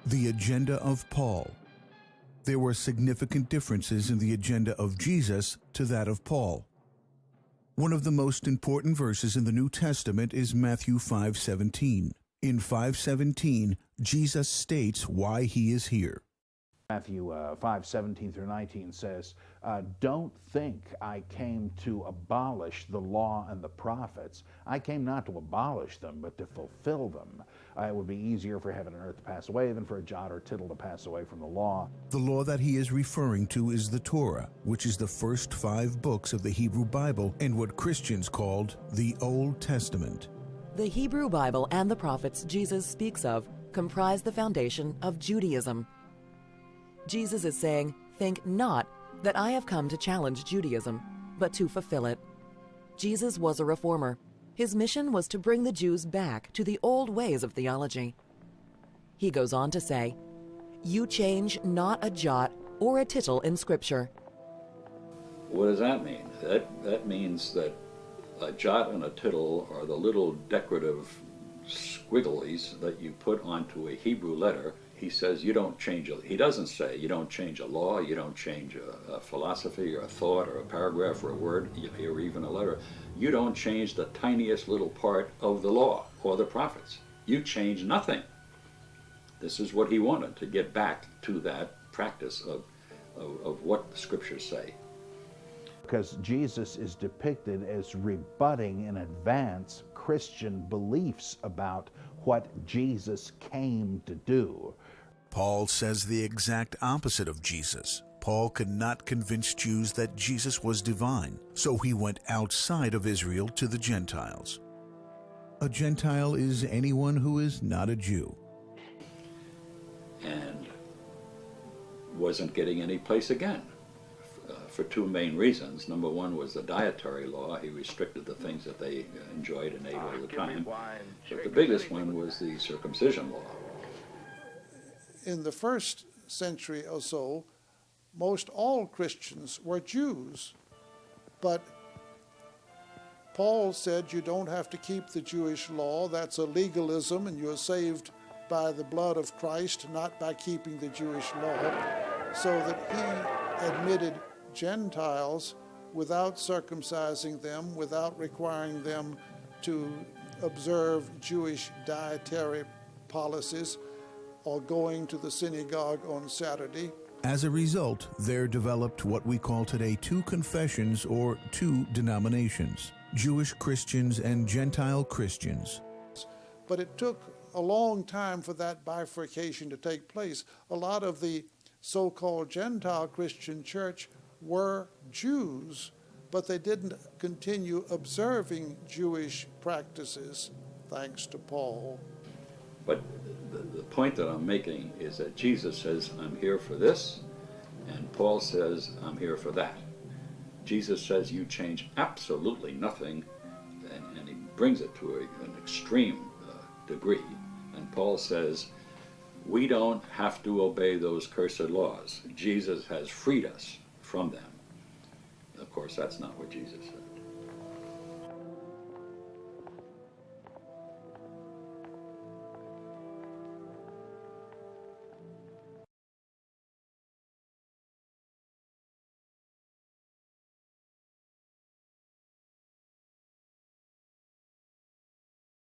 The agenda of Paul. There were significant differences in the agenda of Jesus to that of Paul. One of the most important verses in the New Testament is Matthew 5:17. In 5:17, Jesus states why he is here. Matthew 5:17 through 19 says, "Don't think I came to abolish the law and the prophets. I came not to abolish them, but to fulfill them. It would be easier for heaven and earth to pass away than for a jot or tittle to pass away from the law." The law that he is referring to is the Torah, which is the first 5 books of the Hebrew Bible and what Christians called the Old Testament. The Hebrew Bible and the prophets Jesus speaks of comprise the foundation of Judaism. Jesus is saying, "Think not that I have come to challenge Judaism, but to fulfill it." Jesus was a reformer. His mission was to bring the Jews back to the old ways of theology. He goes on to say, "You change not a jot or a tittle in Scripture." What does that mean? That means that a jot and a tittle are the little decorative squigglies that you put onto a Hebrew letter. He says you don't change it. He doesn't say you don't change a law, you don't change a philosophy or a thought or a paragraph or a word or even a letter. You don't change the tiniest little part of the law or the prophets. You change nothing. This is what he wanted, to get back to that practice of what the scriptures say. Because Jesus is depicted as rebutting in advance Christian beliefs about what Jesus came to do. Paul says the exact opposite of Jesus. Paul could not convince Jews that Jesus was divine, so he went outside of Israel to the Gentiles. A Gentile is anyone who is not a Jew. And wasn't getting any place again for 2 main reasons. Number one was the dietary law. He restricted the things that they enjoyed and ate all the time. But the biggest one was the circumcision law. In the first century or so, most all Christians were Jews. But Paul said you don't have to keep the Jewish law. That's a legalism, and you're saved by the blood of Christ, not by keeping the Jewish law. So that he admitted Gentiles without circumcising them, without requiring them to observe Jewish dietary policies or going to the synagogue on Saturday. As a result, there developed what we call today 2 confessions or 2 denominations, Jewish Christians and Gentile Christians. But it took a long time for that bifurcation to take place. A lot of the so-called Gentile Christian church were Jews, but they didn't continue observing Jewish practices, thanks to Paul. But the point that I'm making is that Jesus says, I'm here for this, and Paul says, I'm here for that. Jesus says you change absolutely nothing, and he brings it to an extreme degree. And Paul says, we don't have to obey those cursed laws. Jesus has freed us from them. Of course, that's not what Jesus said.